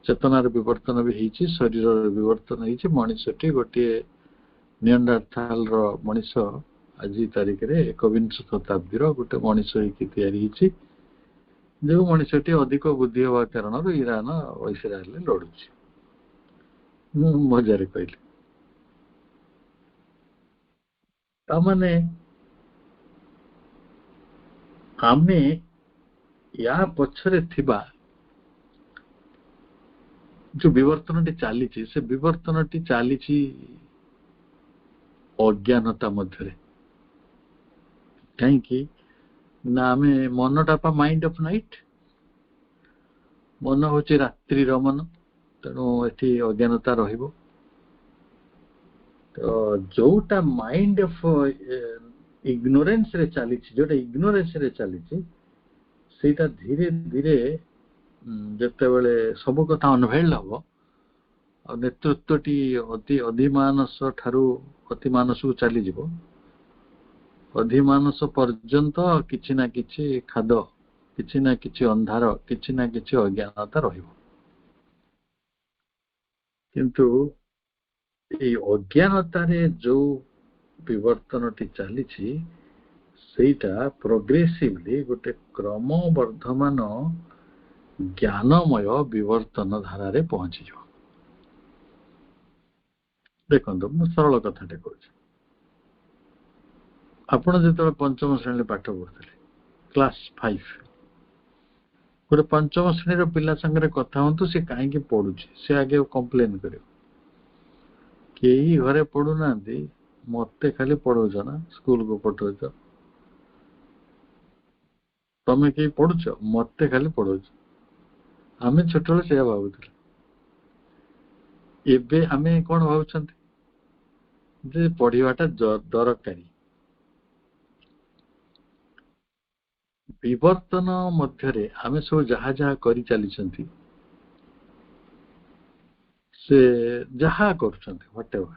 ଚେତନାର ବିବର୍ତ୍ତନ ବି ହେଇଛି, ଶରୀରର ବିବର୍ତ୍ତନ ହେଇଛି, ମଣିଷଟି ଗୋଟିଏ ନିଅଣ୍ଡରଥାଲର ମଣିଷ ଆଜି ତାରିଖରେ 21ଶ ଶତାବ୍ଦୀର ଗୋଟେ ମଣିଷ ହେଇକି ତିଆରି ହେଇଛି, ଯୋଉ ମଣିଷଟି ଅଧିକ ବୁଦ୍ଧି ହେବା କାରଣରୁ ଇରାନ ଇସ୍ରାଏଲରେ ଲଢୁଛି। ମୁଁ ମଜାରେ କହିଲି। ତାମାନେ ଆମେ ୟା ପଛରେ ଥିବା ଯୋଉ ବିବର୍ତ୍ତନଟି ଚାଲିଛି, ସେ ବିବର୍ତ୍ତନଟି ଚାଲିଛି ଅଜ୍ଞାନତା ମଧ୍ୟରେ। କାହିଁକି ନା ଆମେ ମନଟା ପା ମାଇଣ୍ଡ ଅଫ ନାଇଟ୍, ମନ ହଉଛି ରାତ୍ରିର ମନ, ତେଣୁ ଏଠି ଅଜ୍ଞାନତା ରହିବ। ତ ଯୋଉଟା ମାଇଣ୍ଡ ଅଫ ଇଗ୍ନୋରେନ୍ସ ରେ ଚାଲିଛି, ଯୋଉଟା ଇଗ୍ନୋରେନ୍ସ ରେ ଚାଲିଛି, ସେଇଟା ଧୀରେ ଧୀରେ ଯେତେବେଳେ ସବୁ କଥା ଅନଭେଲ୍ଡ ହବ, ଆଉ ନେତୃତ୍ୱଟି ଅଧିମାନସ ଠାରୁ ଅତିମାନସକୁ ଚାଲିଯିବ, ଅଧିମାନସ ପର୍ଯ୍ୟନ୍ତ କିଛି ନା କିଛି ଖାଦ, କିଛି ନା କିଛି ଅନ୍ଧାର, କିଛି ନା କିଛି ଅଜ୍ଞାନତା ରହିବ। କିନ୍ତୁ ଏଇ ଅଜ୍ଞାନତାରେ ଯୋଉ ବିବର୍ତ୍ତନଟି ଚାଲିଛି, ସେଇଟା ପ୍ରୋଗ୍ରେସିଭଲି ଗୋଟେ କ୍ରମବର୍ଦ୍ଧମାନ ଜ୍ଞାନମୟ ବିବର୍ତ୍ତନ ଧାରାରେ ପହଞ୍ଚିଯିବ। ଦେଖନ୍ତୁ, ମୁଁ ସରଳ କଥାଟେ କହୁଛି। ଆପଣ ଯେତେବେଳେ ପଞ୍ଚମ ଶ୍ରେଣୀରେ ପାଠ ପଢୁଥିଲେ, କ୍ଲାସ 5, ଗୋଟେ ପଞ୍ଚମ ଶ୍ରେଣୀର ପିଲା ସାଙ୍ଗରେ କଥା ହୁଅନ୍ତୁ, ସେ କାହିଁକି ପଢୁଛି, ସେ ଆଗେ କମ୍ପ୍ଲେନ କରିବ, କେହି ଘରେ ପଢୁନାହାନ୍ତି, ମତେ ଖାଲି ପଢଉଛ ନା, ସ୍କୁଲକୁ ପଠଉଛ, ତମେ କେହି ପଢୁଛ, ମତେ ଖାଲି ପଢଉଛ। ଆମେ ଛୋଟବେଳେ ସେଇଆ ଭାବୁଥିଲେ। ଏବେ ଆମେ କଣ ଭାବୁଛନ୍ତି ଯେ ପଢିବାଟା ଦରକାରୀ। ବିବର୍ତ୍ତନ ମଧ୍ୟରେ ଆମେ ସବୁ ଯାହା ଯାହା କରି ଚାଲିଛନ୍ତି, ସେ ଯାହା କରୁଛନ୍ତି ହ୍ୱାଟଏଭର,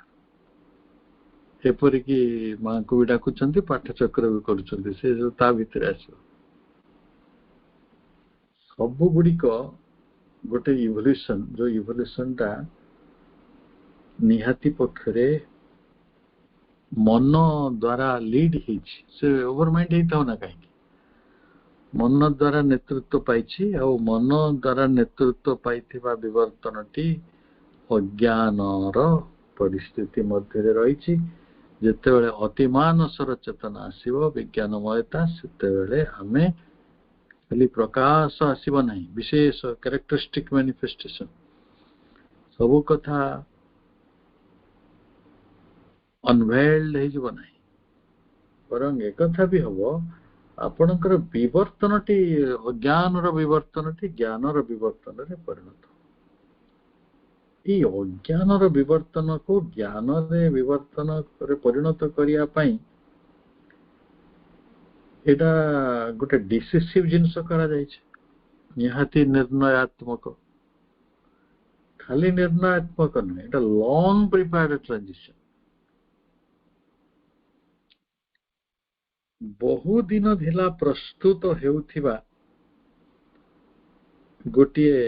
ଏପରିକି ମାଙ୍କୁ ବି ଡାକୁଛନ୍ତି, ପାଠଚକ୍ର ବି କରୁଛନ୍ତି, ସେ ଯୋଉ ତା ଭିତରେ ଆସିବ। ସବୁ ଗୁଡିକ ଗୋଟେ ଇଭଲ୍ୟୁସନ, ଯୋଉ ଇଭଲ୍ୟୁସନଟା ନିହାତି ପକ୍ଷରେ ମନ ଦ୍ୱାରା ଲିଡ୍ ହେଇଛି, ସେ ଓଭରମାଇଣ୍ଡ ହେଇଥାଉ ନା କାହିଁକି, ମନ ଦ୍ୱାରା ନେତୃତ୍ୱ ପାଇଛି, ଆଉ ମନ ଦ୍ୱାରା ନେତୃତ୍ୱ ପାଇଥିବା ବିବର୍ତ୍ତନଟି ଅଜ୍ଞାନର ପରିସ୍ଥିତି ମଧ୍ୟରେ ରହିଛି। ଯେତେବେଳେ ଅତିମାନସର ଚେତନା ଆସିବ, ବିଜ୍ଞାନମୟତା, ସେତେବେଳେ ଆମେ ଖାଲି ପ୍ରକାଶ ଆସିବ ନାହିଁ, ବିଶେଷ କ୍ୟାରେକ୍ଟରିଷ୍ଟିକ ମ୍ୟାନିଫେଷ୍ଟେସନ, ସବୁ କଥା ଅନଭେଲ୍ଡ ହେଇଯିବ ନାହିଁ, ବରଂ ଏକଥା ବି ହବ ଆପଣଙ୍କର ବିବର୍ତ୍ତନଟି, ଅଜ୍ଞାନର ବିବର୍ତ୍ତନଟି ଜ୍ଞାନର ବିବର୍ତ୍ତନରେ ପରିଣତ। ଏଇ ଅଜ୍ଞାନର ବିବର୍ତ୍ତନକୁ ଜ୍ଞାନରେ ବିବର୍ତ୍ତନରେ ପରିଣତ କରିବା ପାଇଁ ଏଇଟା ଗୋଟେ ଡିସିସିଭ ଜିନିଷ କରାଯାଇଛି, ନିହାତି ନିର୍ଣ୍ଣୟାତ୍ମକ। ଖାଲି ନିର୍ଣ୍ଣୟାତ୍ମକ ନୁହେଁ, ଏଇଟା ଲଙ୍ଗ ପ୍ରିପେୟାର୍ଡ ଟ୍ରାନଜିସନ। ବହୁଦିନ ଥିଲା ପ୍ରସ୍ତୁତ ହେଉଥିବା ଗୋଟିଏ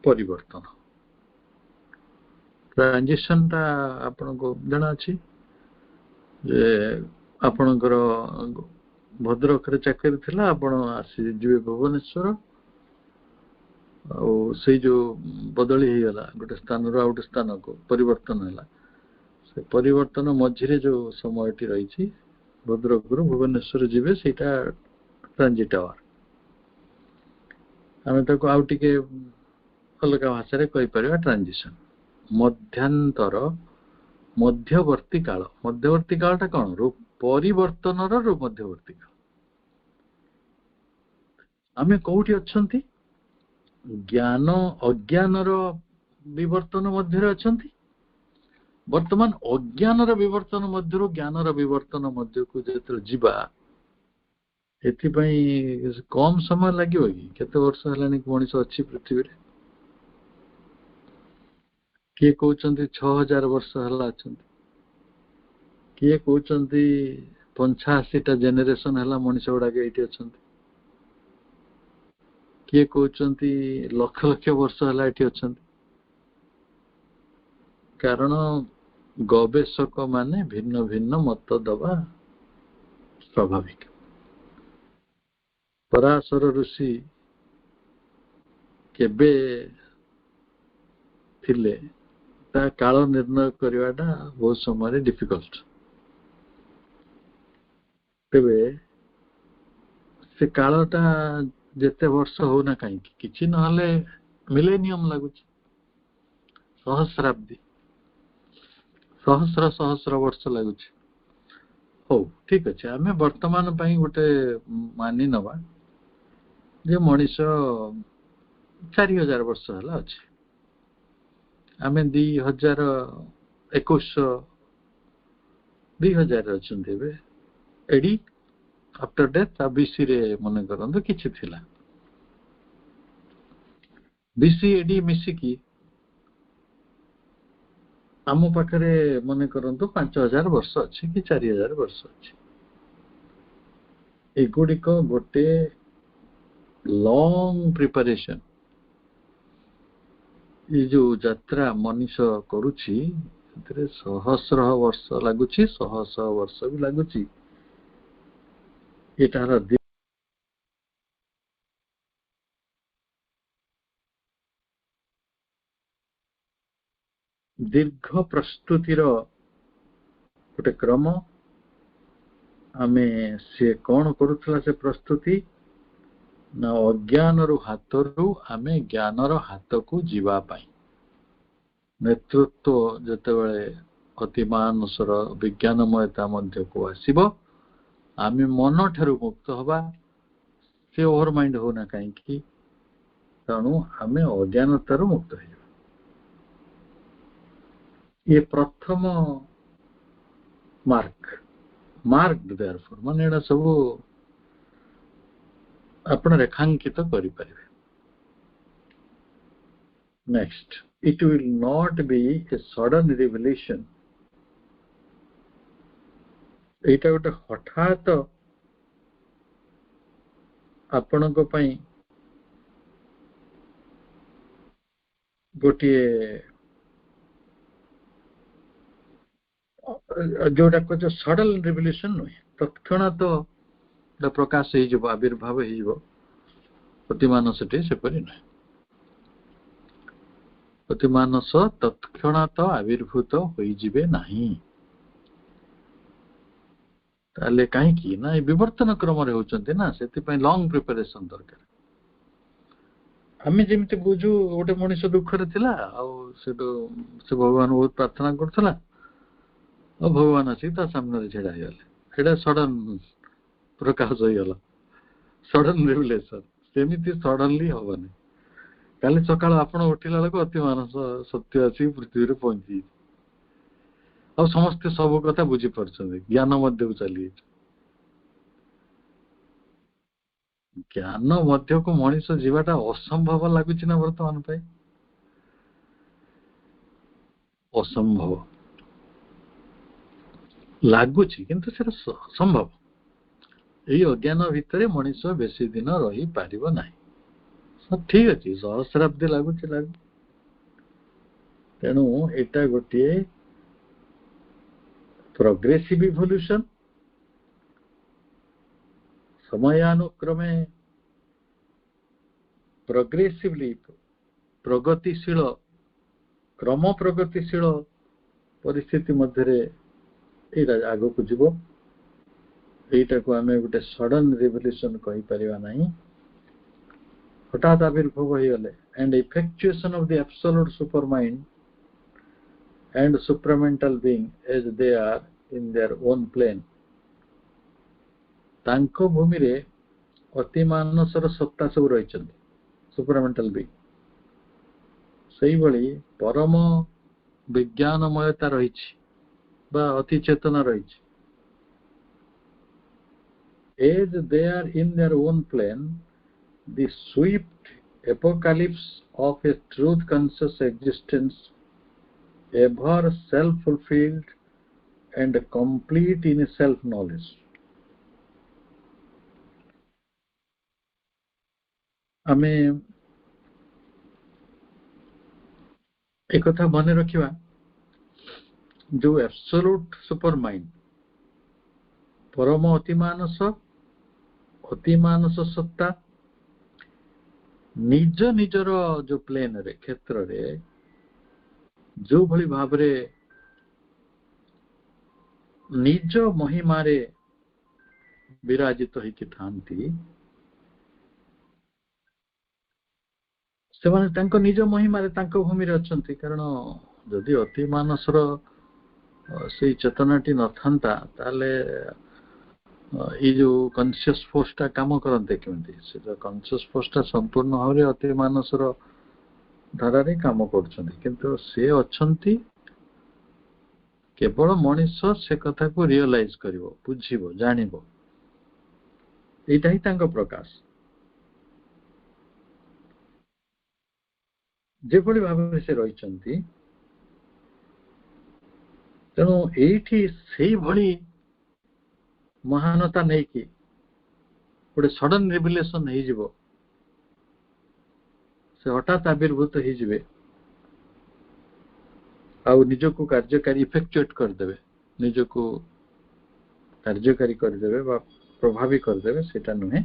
ପରିବର୍ତ୍ତନ। ଟ୍ରାନଜିସନଟା ଆପଣଙ୍କୁ ଜଣାଅଛି ଯେ ଆପଣଙ୍କର ଭଦ୍ରକରେ ଚାକିରି ଥିଲା, ଆପଣ ଆସିଯିବେ ଭୁବନେଶ୍ୱର, ଆଉ ସେଇ ଯୋଉ ବଦଳି ହେଇଗଲା ଗୋଟେ ସ୍ଥାନରୁ ଆଉ ଗୋଟେ ସ୍ଥାନକୁ ପରିବର୍ତ୍ତନ ହେଲା, ସେ ପରିବର୍ତ୍ତନ ମଝିରେ ଯୋଉ ସମୟଟି ରହିଛି ଭଦ୍ରକରୁ ଭୁବନେଶ୍ୱର ଯିବେ, ସେଇଟା ଟ୍ରାନଜିଟ୍ ଆୱାର। ଆମେ ତାକୁ ଆଉ ଟିକେ ଅଲଗା ଭାଷାରେ କହିପାରିବା ଟ୍ରାନଜିସନ। ମଧ୍ୟାନ୍ତର, ମଧ୍ୟବର୍ତ୍ତୀ କାଳ। ମଧ୍ୟବର୍ତ୍ତୀ କାଳଟା କଣ? ପରିବର୍ତ୍ତନର ମଧ୍ୟବର୍ତ୍ତୀ କାଳ। ଆମେ କୋଉଠି ଅଛନ୍ତି? ଜ୍ଞାନ ଅଜ୍ଞାନର ବିବର୍ତ୍ତନ ମଧ୍ୟରେ ଅଛନ୍ତି। ବର୍ତ୍ତମାନ ଅଜ୍ଞାନର ବିବର୍ତ୍ତନ ମଧ୍ୟରୁ ଜ୍ଞାନର ବିବର୍ତ୍ତନ ମଧ୍ୟକୁ ଯେତେବେଳେ ଯିବା, ଏଥିପାଇଁ କମ ସମୟ ଲାଗିବ କି? କେତେ ବର୍ଷ ହେଲାଣି ମଣିଷ ଅଛି ପୃଥିବୀରେ? କିଏ କହୁଛନ୍ତି 6000 ବର୍ଷ ହେଲା ଅଛନ୍ତି, କିଏ କହୁଛନ୍ତି 85ଟା ଜେନେରେସନ ହେଲା ମଣିଷ ଗୁଡାକ ଏଇଠି ଅଛନ୍ତି, କିଏ କହୁଛନ୍ତି ଲକ୍ଷ ଲକ୍ଷ ବର୍ଷ ହେଲା ଏଠି ଅଛନ୍ତି। କାରଣ ଗବେଷକ ମାନେ ଭିନ୍ନ ଭିନ୍ନ ମତ ଦବା ସ୍ୱାଭାବିକ। ପରାଶର ଋଷି କେବେ ଥିଲେ ତା କାଳ ନିର୍ଣ୍ଣୟ କରିବାଟା ବହୁତ ସମୟରେ ଡିଫିକଲ୍ଟ। ତେବେ ସେ କାଳଟା ଯେତେ ବର୍ଷ ହଉନା କାହିଁକି, କିଛି ନହେଲେ ମିଲେନିୟମ ଲାଗୁଛି, ସହସ୍ରାବ୍ଦୀ, ସହସ୍ର ସହସ୍ର ବର୍ଷ ଲାଗୁଛି। ହଉ ଠିକ ଅଛି, ଆମେ ବର୍ତ୍ତମାନ ପାଇଁ ଗୋଟେ ମାନି ନବା ଯେ ମଣିଷ 4000 ବର୍ଷ ହେଲା ଅଛି। ଆମେ 2021 ଅଛନ୍ତି ଏବେ। ଏଡି ଆଫ୍ଟର ଡେଥ୍ ବିସି ରେ ମନେ କରନ୍ତୁ କିଛି ଥିଲା, ବିସି ଏଡି ମିଶିକି ଆମ ପାଖରେ ମନେ କରନ୍ତୁ 5000 ବର୍ଷ ଅଛି କି 4000 ବର୍ଷ ଅଛି। ଏଗୁଡିକ ଗୋଟେ ଲଙ୍ଗ ପ୍ରିପାରେସନ। ଏ ଯୋଉ ଯାତ୍ରା ମଣିଷ କରୁଛି, ସେଥିରେ ସହସ୍ର ବର୍ଷ ଲାଗୁଛି, ଶହ ଶହ ବର୍ଷ ବି ଲାଗୁଛି। ଏଟାର ଦୀର୍ଘ ପ୍ରସ୍ତୁତିର ଗୋଟେ କ୍ରମ। ଆମେ ସେ କଣ କରୁଥିଲା ସେ ପ୍ରସ୍ତୁତି ନା ଅଜ୍ଞାନରୁ ହାତରୁ ଆମେ ଜ୍ଞାନର ହାତକୁ ଯିବା ପାଇଁ। ନେତୃତ୍ୱ ଯେତେବେଳେ ଅତିମାନସର ବିଜ୍ଞାନମୟତା ମଧ୍ୟକୁ ଆସିବ, ଆମେ ମନ ଠାରୁ ମୁକ୍ତ ହବା, ସେ ଓଭର ମାଇଣ୍ଡ ହଉନା କାହିଁକି, ତେଣୁ ଆମେ ଅଜ୍ଞାନତାରୁ ମୁକ୍ତ ହେଇଯିବା। ये प्रथम मार्क देयरफॉर माने एटा सब आपण रेखांकित करि परिबे। Next, it will not be a sudden revelation। एटा गोटे हठात आपणक पई गोटे जोटा कह सडन रिवल्यूशन नुहे, तत्क्षणात प्रकाश हो आविर्भाव हो प्रतिमानसटे सेपरी नुहे। ଅତି ମାନସ ତତ୍କ୍ଷଣାତ ଆବିର୍ଭୂତ ହୋଇଯିବେ ନାହିଁ। ତାହେଲେ କାହିଁକି ନା ଏ ବିବର୍ତ୍ତନ କ୍ରମରେ ହଉଛନ୍ତି ନା, ସେଥିପାଇଁ ଲଙ୍ଗ ପ୍ରିପାରେସନ ଦରକାର। ଆମେ ଯେମିତି ବୁଝୁ ଗୋଟେ ମଣିଷ ଦୁଃଖରେ ଥିଲା ଆଉ ସେଠୁ ସେ ଭଗବାନ ବହୁତ ପ୍ରାର୍ଥନା କରୁଥିଲା ଆଉ ଭଗବାନ ଆସିକି ତା ସାମ୍ନାରେ ଛିଡା ହେଇଗଲେ, ସେଇଟା ସଡନ ପ୍ରକାଶ ହେଇଗଲା, ସଡନ ରେଭୁଲେସନ। ସେମିତି ସଡନଲି ହବନି। କାଲି ସକାଳୁ ଆପଣ ଉଠିଲା ବେଳକୁ ଅତି ମାନସ ସତ୍ୟ ଆସିକି ପୃଥିବୀରେ ପହଞ୍ଚିଯାଇଛି ଆଉ ସମସ୍ତେ ସବୁ କଥା ବୁଝିପାରୁଛନ୍ତି, ଜ୍ଞାନ ମଧ୍ୟକୁ ଚାଲିଯାଇଛି। ଜ୍ଞାନ ମଧ୍ୟକୁ ମଣିଷ ଯିବାଟା ଅସମ୍ଭବ ଲାଗୁଛି ନା ବର୍ତ୍ତମାନ ପାଇଁ? ଅସମ୍ଭବ ଲାଗୁଛି, କିନ୍ତୁ ସେଟା ସମ୍ଭବ। ଏଇ ଅଜ୍ଞାନ ଭିତରେ ମଣିଷ ବେଶୀ ଦିନ ରହିପାରିବ ନାହିଁ। ଠିକ ଅଛି, ସହସ୍ରାବ୍ଦୀ ଲାଗୁଛି ଲାଗୁ। ତେଣୁ ଏଇଟା ଗୋଟିଏ ପ୍ରୋଗ୍ରେସିଭ ଇଭଲ୍ୟୁସନ। ସମୟାନୁକ୍ରମେ ପ୍ରୋଗ୍ରେସିଭଲି ପ୍ରଗତିଶୀଳ, କ୍ରମ ପ୍ରଗତିଶୀଳ ପରିସ୍ଥିତି ମଧ୍ୟରେ ଏଇଟା ଆଗକୁ ଯିବ। ଏଇଟାକୁ ଆମେ ଗୋଟେ ସଡନ ରିଭଲ୍ୟୁସନ କହିପାରିବା ନାହିଁ। ହଠାତ୍ ଆବିର୍ଭାବ ହେଇଗଲେ and effectuation of the absolute supermind and supramental being as they are in their own plane, ତାଙ୍କ ଭୂମିରେ ଅତି ମାନସର ସତ୍ତା ସବୁ ରହିଛନ୍ତି, ସୁପରମେଣ୍ଟାଲ ବିଂ। ସେଇଭଳି ପରମ ବିଜ୍ଞାନମୟତା ରହିଛି ବା ଅତି ଚେତନା ରହିଛି। As they are in their own plane, the swift apocalypse of a truth conscious existence, ever self-fulfilled and complete in self-knowledge. ଆମେ एकथा मने रखिबा, जो एब्सोल्यूट सुपर माइंड, परम अतिमानस सत्ता निज निजर जो प्लेन रे क्षेत्र रे जो भली भाबरे निज महिमा रे विराजित होइकि थांती, ସେମାନେ ତାଙ୍କ ନିଜ ମହିମାରେ ତାଙ୍କ ଭୂମିରେ ଅଛନ୍ତି। କାରଣ ଯଦି ଅତି ମାନସର ସେଇ ଚେତନାଟି ନଥାନ୍ତା ତାହେଲେ ଏଇ ଯୋଉ କନସିୟସ୍ ଫୋର୍ସଟା କାମ କରନ୍ତେ କେମିତି? ସେ କନସିୟସ୍ ଫୋର୍ସଟା ସମ୍ପୂର୍ଣ୍ଣ ଭାବରେ ଅତି ମାନସର ଧାରାରେ କାମ କରୁଛନ୍ତି, କିନ୍ତୁ ସେ ଅଛନ୍ତି, କେବଳ ମଣିଷ ସେ କଥାକୁ ରିଅଲାଇଜ କରିବ, ବୁଝିବ, ଜାଣିବ। ଏଇଟା ହିଁ ତାଙ୍କ ପ୍ରକାଶ। ଯେଭଳି ଭାବରେ ସେ ରହିଛନ୍ତି, ତେଣୁ ଏଇଠି ସେଇଭଳି ମହାନତା ନେଇକି ଗୋଟେ ସଡନ ରିଭିଲେସନ ହେଇଯିବ, ସେ ହଠାତ୍ ଆବିର୍ଭୂତ ହେଇଯିବେ ଆଉ ନିଜକୁ କାର୍ଯ୍ୟକାରୀ ଇଫେକ୍ଚୁଏଟ କରିଦେବେ, ନିଜକୁ କାର୍ଯ୍ୟକାରୀ କରିଦେବେ ବା ପ୍ରଭାବୀ କରିଦେବେ, ସେଟା ନୁହେଁ।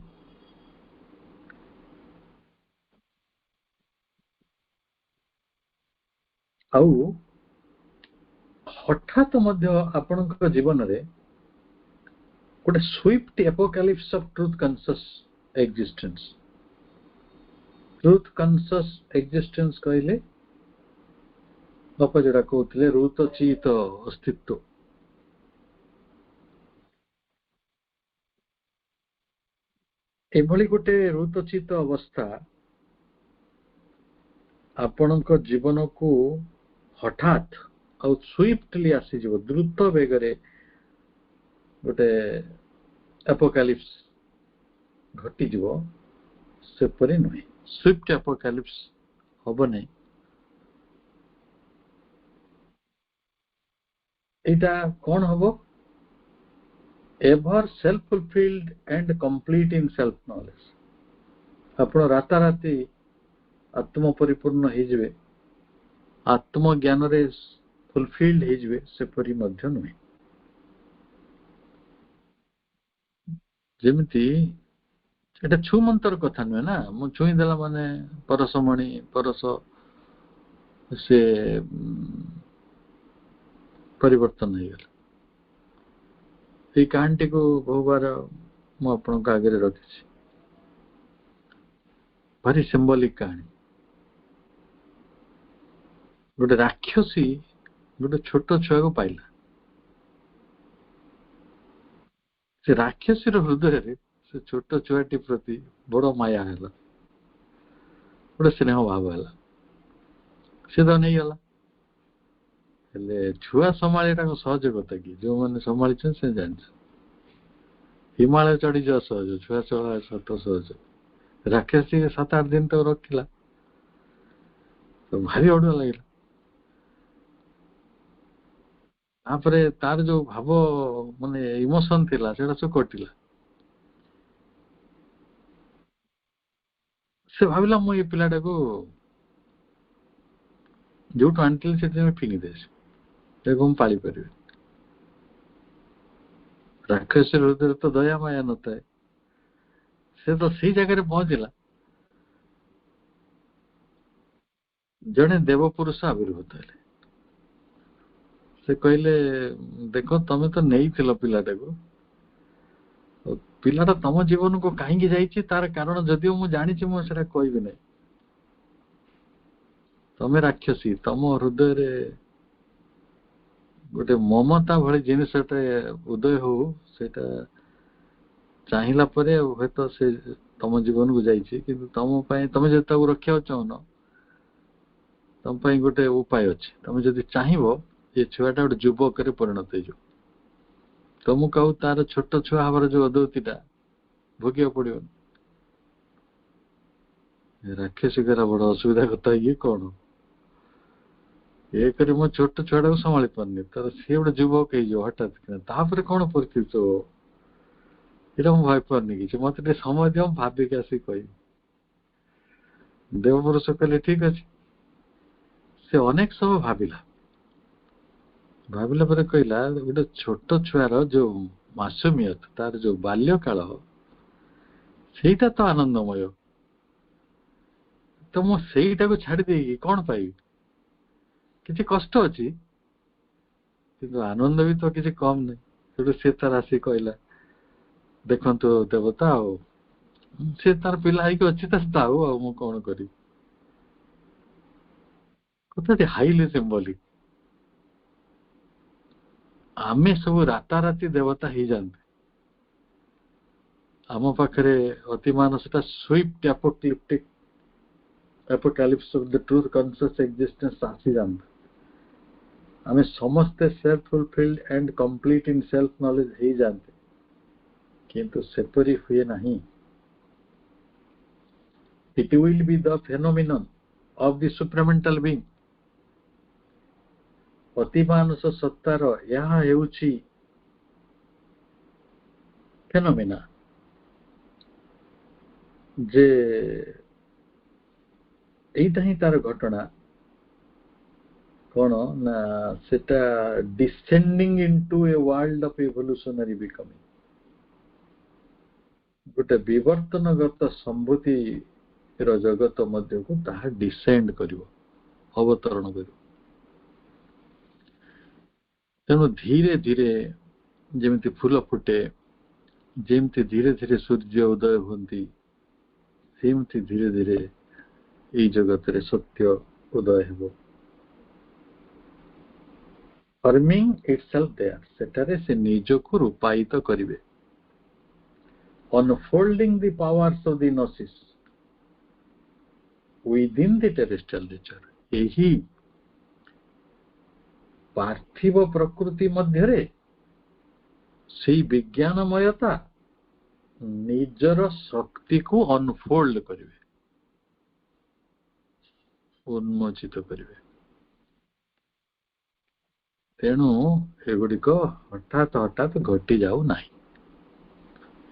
ଆଉ ହଠାତ୍ ମଧ୍ୟ ଆପଣଙ୍କ ଜୀବନରେ ଗୋଟେ swift apocalypse of truth conscious existence. Truth conscious existence କହିଲେ ବାପା ଯୋଉଟା କହୁଥିଲେ ରୁତଚିତ ଅସ୍ତିତ୍ୱ। ଏଭଳି ଗୋଟେ ରୁତଚିତ ଅବସ୍ଥା ଆପଣଙ୍କ ଜୀବନକୁ ହଠାତ୍ ଆଉ ସ୍ୱିଫ୍ଟଲି ଆସିଯିବ, ଦ୍ରୁତ ବେଗରେ ଗୋଟେ ଏପୋକାଲିପ୍ସ ଘଟିଯିବ, ସେପରି ନୁହେଁ। ସ୍ୱିଫ୍ଟ ଏପୋକାଲିପ୍ସ ହବ ନାହିଁ। ଏଇଟା କଣ ହବ? ever self-fulfilled and complete in self-knowledge. ଆପଣ ରାତାରାତି ଆତ୍ମ ପରିପୂର୍ଣ୍ଣ ହେଇଯିବେ, ଆତ୍ମଜ୍ଞାନରେ ଫୁଲଫିଲ୍ଡ ହେଇଯିବେ, ସେପରି ମଧ୍ୟ ନୁହେଁ। ଯେମିତି ଏଟା ଛୁମନ୍ତର କଥା ନୁହେଁ ନା, ମୁଁ ଛୁଇଁ ଦେଲା ମାନେ ପରଶମଣି ପରଶ से परिवर्तन हो गला। ये कहानी को बहु बार मुझे आगे रखी, भारी सिंबॉलिक कहानी। गोटे राक्षसी गोटे छोट छुआ को पाइला, से राक्षसी हृदय से छोट छुआटी प्रति बड़ माया है, गोटे स्नेह भाव है, सी तो नहीं गला। छुआ संभाटा सहज कथा कि जो मैंने संभाली से जान, हिमालय चढ़ी जा सहज, छुआ चढ़ा सत सहज। राक्षसी 7-8 दिन तो रखला, तो भारी अड़ुआ लगे। तापर तार जो भाव माने इमोशन थिला सेटा सब कटिला। से भाविला मु ये पिलाटा को जो आंटिल से फिंगी देस देखो पाली पारि। राक्षस हृदय तो दया माया न थाए, से तो सी जगह पहुंचला। जड़े देवपुरुष आविर्भूत हेले, से कहले देखो तमे तो नहीं थिलो पिलाटा को, पिलाटा तम जीवन को कहीं जाइए तार कारण जदिव मु जानी मुझे कहबी ना। तमे राक्षसी तम हृदय रे गोटे ममता भली जिनसटे उदय हो, सेटा चाहिला परे हे तो से तम जीवन को जाइए, किंतु तम पई तमे जे ताको रखिया चाहन तम पई गोटे उपाय अछि। तमे जदि चाहिबो ये छुआटा गोटे युवक रे परिणत हो, तुम कहू तार छोट छुआ हमार जो अदौतीटा भोगिया पड़ो। राक्षसी करा बड़ असुविधा कथा ये कौन ये करे मो छोट छुआटा को संभाली पारनी, तर सी गोटे युवक हो हठात कि कौन परिस्थिति हो ये मुझे भाई पारनी कि मत समय दियो भाविक आसी कह। देवपुरुष कहले ठीक अच्छे। से अनेक समय भाविला, भाविला पर कहला गोटे छोट छुआर जो मासूमियत तार जो बाल्य काल सेटा तो आनंदमय, तो मु सेटा को छाड़ी देगी कौन पाइबी? किसी कष्ट अच्छी किंतु आनंद भी तो किसी कम नहीं। तो से तार आसी कहला देखो तो देवता आओ से तार पिला अच्छी ताऊ मु कौन करी। कथा हाईली सिंबॉलिक। आमे सब राताराति देवता ही जानते, आम पाखे अतिमान से swift apocalyptic apocalypse of the truth conscious existence आसी जानते। आमे समस्ते self fulfilled and complete in self knowledge ही जानते, किंतु सेपरी हुए नहीं। It will be the phenomenon of the supramental being. अतिमानस सत्तार यह हेउछि फेनोमेना जे एटा ही तार घटना कौन ना सेटा descending into a world of evolutionary becoming. गोटे विवर्तनगत संभूति रो जगत मध्य को ताहा डिसेंड करिवो, अवतरण करिवो। तेणु धीरे धीरे जेमती फूल फुटे, जेमती धीरे धीरे सूर्य उदय होती, सेमती धीरे धीरे ये जगत रे सत्य उदय हेबो। फॉर्मिंग इटसेल्फ देयर, सेटारे से निज को रूपायित करिवे। Unfolding the powers of the gnosis within the terrestrial nature, यही पार्थिव प्रकृति मध्य से विज्ञानमयता निजर शक्ति को अनफोल्ड करिवे, उन्मोचित करिवे। तेणु एगुड़िक हठात हठात घटी जाऊ नाही।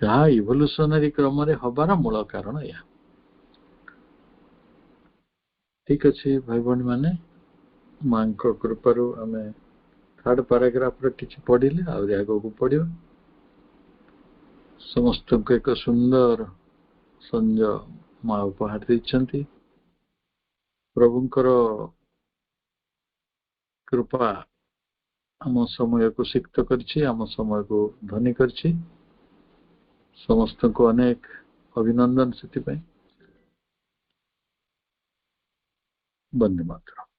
यह इवोल्यूशनरी क्रम रे हबार मूल कारण यह। ठीक अच्छे भाई भणी माने, मां कृपारू आमे थर्ड पैराग्राफ रे किछि पढ़िले आउरी आगो को पढ़ियो। समस्त को एक सुंदर संजय मां उपहार दैछंती। प्रभुंकर कृपा आम समय को सिक्त करछि, आम समय को धनी करछि। समस्त को अनेक अभिनंदन से वंदे मातरम।